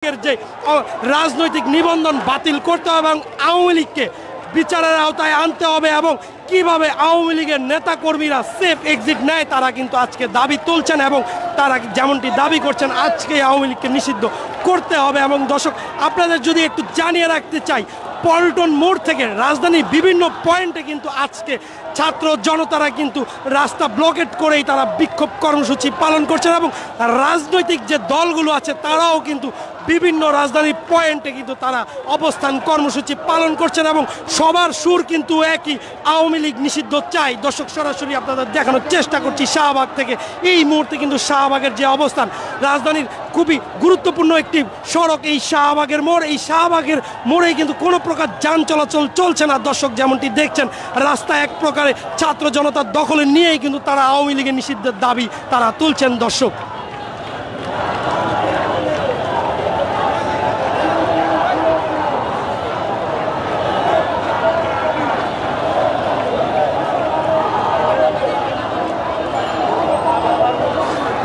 যে রাজনৈতিক নিবন্ধন বাতিল করতে হবে এবং আওয়ামী লীগকে বিচারের আওতায় আনতে হবে এবং কিভাবে আওয়ামী লীগের নেতাকর্মীরা সেফ এক্সিট নেয় তারা কিন্তু আজকে দাবি তুলছেন এবং তারা যেমনটি দাবি করছেন আজকে আওয়ামী লীগকে নিষিদ্ধ করতে হবে। এবং দর্শক আপনাদের যদি একটু জানিয়ে রাখতে চাই, পল্টন মোড় থেকে রাজধানীর বিভিন্ন পয়েন্টে কিন্তু আজকে ছাত্র জনতারা কিন্তু রাস্তা ব্লকেট করেই তারা বিক্ষোভ কর্মসূচি পালন করছেন এবং রাজনৈতিক যে দলগুলো আছে তারাও কিন্তু বিভিন্ন রাজধানীর পয়েন্টে কিন্তু তারা অবস্থান কর্মসূচি পালন করছেন এবং সবার সুর কিন্তু একই, আওয়ামী লীগ নিষিদ্ধ চাই। দর্শক সরাসরি আপনাদের দেখানোর চেষ্টা করছি শাহবাগ থেকে। এই মুহূর্তে কিন্তু শাহবাগের যে অবস্থান, রাজধানীর খুবই গুরুত্বপূর্ণ একটি সড়ক এই শাহবাগের মোড়। এই শাহবাগের মোড়ে কিন্তু কোনো প্রকার যান চলাচল চলছে না। দর্শক যেমনটি দেখছেন রাস্তা এক প্রকারে ছাত্র জনতার দখলে নিয়েই কিন্তু তারা আওয়ামী লীগের নিষিদ্ধের দাবি তারা তুলছেন। দর্শক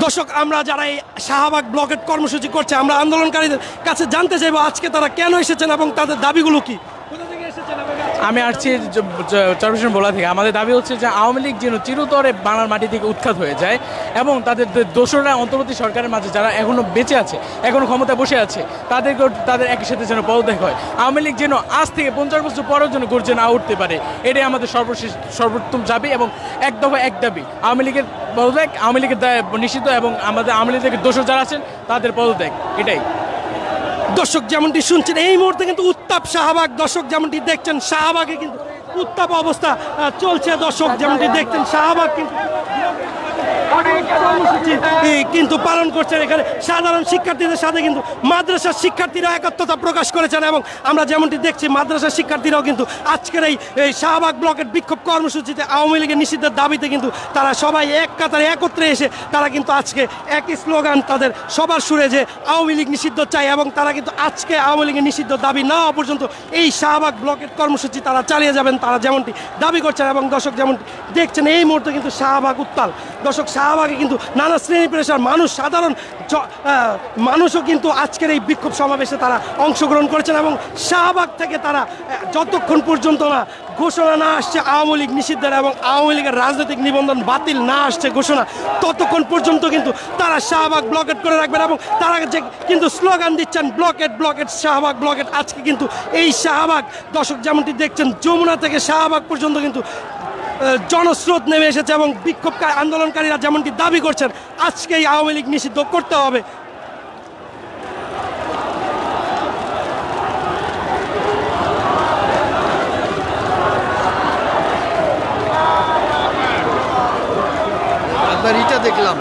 দর্শক আমরা যারা এই শাহবাগ ব্লকেট কর্মসূচি করছে আমরা আন্দোলনকারীদের কাছে জানতে চাইবো আজকে তারা কেন এসেছেন এবং তাদের দাবিগুলো কি। আমি আসছি চরপেশন বলা থেকে। আমাদের দাবি হচ্ছে যে আওয়ামী লীগ যেন চিরতরে বাংলার মাটি থেকে উৎখাত হয়ে যায় এবং তাদের দোসররা অন্তর্বর্তী সরকারের মাঝে যারা এখনও বেঁচে আছে, এখনও ক্ষমতায় বসে আছে, তাদের একই সাথে যেন পদত্যাগ হয়। আওয়ামী লীগ যেন আজ থেকে 50 বছর পরেও যেন গর্জে না উঠতে পারে, এটাই আমাদের সর্বোত্তম দাবি এবং এক দফা এক দাবি আওয়ামী লীগের পদত্যাগ, আওয়ামী লীগের নিষিদ্ধ এবং আমাদের আওয়ামী লীগের দোসর যারা আছেন তাদের পদত্যাগ, এটাই। দর্শক যেমনটি শুনছেন এই মুহূর্তে কিন্তু উত্তাপ শাহবাগ। দর্শক যেমনটি দেখছেন শাহবাগে কিন্তু উত্তাপ অবস্থা চলছে। দর্শক যেমনটি দেখছেন শাহবাগ কিন্তু পালন করছেন। এখানে সাধারণ শিক্ষার্থীদের সাথে কিন্তু মাদ্রাসার শিক্ষার্থীরা একাত্মতা প্রকাশ করেছেন এবং আমরা যেমনটি দেখছি মাদ্রাসার শিক্ষার্থীরাও কিন্তু আজকের এই শাহবাগ ব্লকের বিক্ষোভ কর্মসূচিতে আওয়ামী লীগের নিষিদ্ধের দাবিতে কিন্তু তারা সবাই এক কাতারে একত্রে এসে তারা কিন্তু আজকে একই স্লোগান তাদের সবার সুরে যে আওয়ামী লীগ নিষিদ্ধ চাই এবং তারা কিন্তু আজকে আওয়ামী লীগের নিষিদ্ধ দাবি না হওয়া পর্যন্ত এই শাহবাগ ব্লকের কর্মসূচি তারা চালিয়ে যাবেন, তারা যেমনটি দাবি করছেন। এবং দর্শক যেমন দেখছেন এই মুহূর্তে কিন্তু শাহবাগ উত্তাল। দর্শক শাহবাগে কিন্তু নানা শ্রেণী পেশার মানুষ, সাধারণ মানুষও কিন্তু আজকের এই বিক্ষোভ সমাবেশে তারা অংশগ্রহণ করেছেন এবং শাহবাগ থেকে তারা যতক্ষণ পর্যন্ত না ঘোষণা না আসছে আওয়ামী লীগ নিষিদ্ধের এবং আওয়ামী লীগের রাজনৈতিক নিবন্ধন বাতিল না আসছে ঘোষণা, ততক্ষণ পর্যন্ত কিন্তু তারা শাহবাগ ব্লকেট করে রাখবেন এবং তারা যে কিন্তু স্লোগান দিচ্ছেন ব্লকেট ব্লকেট শাহবাগ ব্লকেট। আজকে কিন্তু এই শাহবাগ দর্শক যেমনটি দেখছেন যমুনা থেকে শাহবাগ পর্যন্ত কিন্তু জনস্রোত নেমে এসেছে এবং বিক্ষোভকারী আন্দোলনকারীরা যেমনটি দাবি করছেন আজকেই আওয়ামী লীগ নিষিদ্ধ করতে হবে। আপনার এটা দেখলাম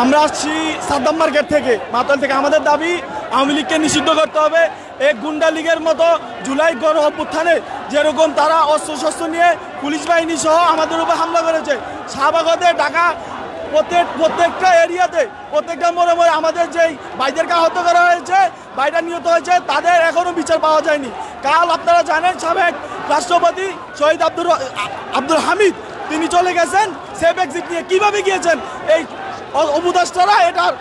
আমরা আসছি সাদ্দাম মার্কেট থেকে, মাতাল থেকে। আমাদের দাবি আওয়ামী লীগকে নিষিদ্ধ করতে হবে। এই গুন্ডা লীগের মতো জুলাই গণ অভ্যুত্থানে যেরকম তারা অস্ত্রশস্ত্র নিয়ে পুলিশ বাহিনী সহ আমাদের উপর হামলা করেছে, শাহবাগতে ঢাকা প্রত্যেকটা এরিয়াতে প্রত্যেকটা মোড়ে মোড়ে আমাদের যেই ভাইদেরকে আহত করা হয়েছে, ভাইরা নিহত হয়েছে, তাদের এখনও বিচার পাওয়া যায়নি। কাল আপনারা জানেন সাবেক রাষ্ট্রপতি শহীদ আব্দুল হামিদ তিনি চলে গেছেন সেফ এক্সিট নিয়ে। কীভাবে গিয়েছেন এই উপদেষ্টারা? এটার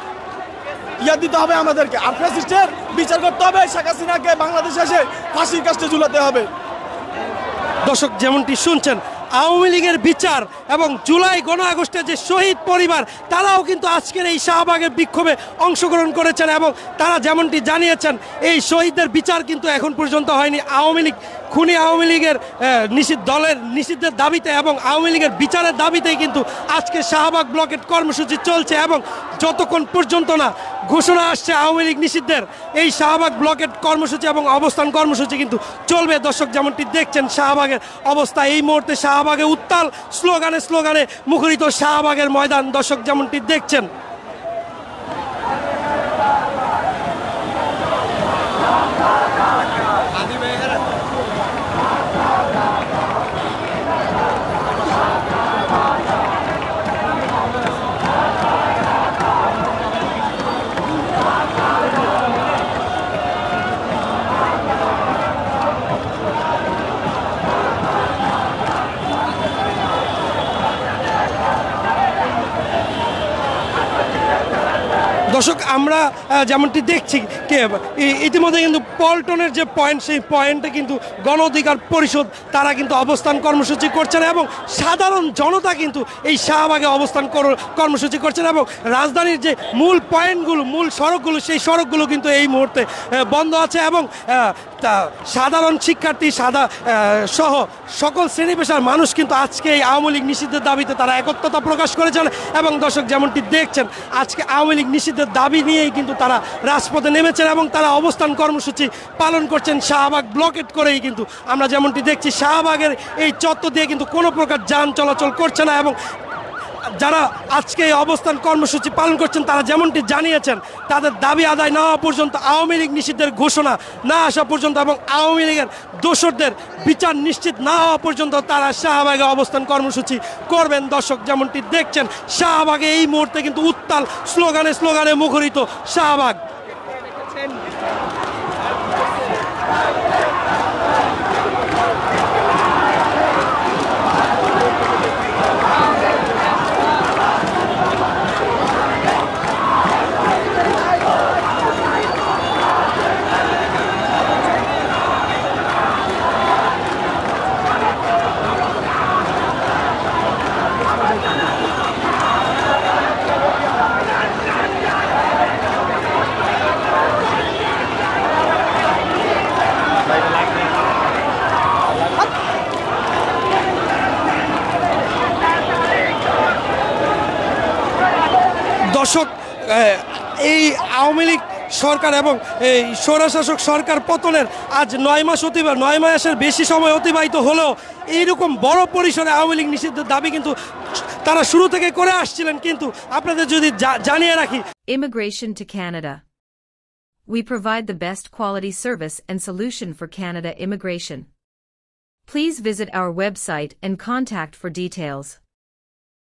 দিতে হবে আমাদেরকে। আর ফ্যাসিস্টের বিচার করতে হবে, শেখ হাসিনাকে বাংলাদেশে এসে ফাঁসির কাস্টে ঝুলাতে হবে। দর্শক যেমনটি শুনছেন আওয়ামী লীগের বিচার এবং জুলাই গণ আগস্টের যে শহীদ পরিবার তারাও কিন্তু আজকের এই শাহবাগের বিক্ষোভে অংশগ্রহণ করেছেন এবং তারা যেমনটি জানিয়েছেন এই শহীদদের বিচার কিন্তু এখন পর্যন্ত হয়নি। আওয়ামী লীগ খুনি আওয়ামী লীগের দলের নিষিদ্ধের দাবিতে এবং আওয়ামী লীগের বিচারের দাবিতেই কিন্তু আজকে শাহবাগ ব্লকেট কর্মসূচি চলছে এবং যতক্ষণ পর্যন্ত না ঘোষণা আসছে আওয়ামী লীগ নিষিদ্ধের, এই শাহবাগ ব্লকেট কর্মসূচি এবং অবস্থান কর্মসূচি কিন্তু চলবে। দর্শক যেমনটি দেখছেন শাহবাগের অবস্থা এই মুহূর্তে, শাহবাগে উত্তাল স্লোগানে স্লোগানে মুখরিত শাহবাগের ময়দান। দর্শক যেমনটি দেখছেন দর্শক আমরা যেমনটি দেখছি ইতিমধ্যে কিন্তু পল্টনের যে পয়েন্ট, সেই পয়েন্টে কিন্তু গণ অধিকার পরিষদ তারা কিন্তু অবস্থান কর্মসূচি করছেন এবং সাধারণ জনতা কিন্তু এই শাহবাগে অবস্থান কর্মসূচি করছেন এবং রাজধানীর যে মূল পয়েন্টগুলো, মূল সড়কগুলো, সেই সড়কগুলো কিন্তু এই মুহূর্তে বন্ধ আছে এবং সাধারণ শিক্ষার্থী সহ সকল শ্রেণী পেশার মানুষ কিন্তু আজকে এই আওয়ামী লীগ নিষিদ্ধের দাবিতে তারা একত্রতা প্রকাশ করেছেন এবং দর্শক যেমনটি দেখছেন আজকে আওয়ামী লীগ নিষিদ্ধের দাবি নিয়েই কিন্তু তারা রাজপথে নেমেছেন এবং তারা অবস্থান কর্মসূচি পালন করছেন শাহবাগ ব্লকেট করেই। কিন্তু আমরা যেমনটি দেখছি শাহবাগের এই চত্বর দিয়ে কিন্তু কোনো প্রকার যান চলাচল করছে না এবং যারা আজকে এই অবস্থান কর্মসূচি পালন করছেন তারা যেমনটি জানিয়েছেন তাদের দাবি আদায় না হওয়া পর্যন্ত, আওয়ামী লীগ নিষিদ্ধের ঘোষণা না আসা পর্যন্ত এবং আওয়ামী লীগের দোষরদের বিচার নিশ্চিত না হওয়া পর্যন্ত তারা শাহবাগে অবস্থান কর্মসূচি করবেন। দর্শক যেমনটি দেখছেন শাহবাগে এই মুহূর্তে কিন্তু উত্তাল স্লোগানে স্লোগানে মুখরিত শাহবাগ। দর্শক এই আওয়ামী লীগ সরকার এবং এই স্বৈরশাসক সরকার পতনের আজ 9 মাসের বেশি সময় অতিবাহিত হলেও এইরকম বড় পরিসরে আওয়ামী লীগ নিষিদ্ধের দাবি কিন্তু তারা শুরু থেকে করে আসছিলেন। কিন্তু আপনাদের যদি জানিয়ে রাখি, Immigration to Canada. We provide the best quality service and solution for Canada immigration. Please visit our website and contact for details.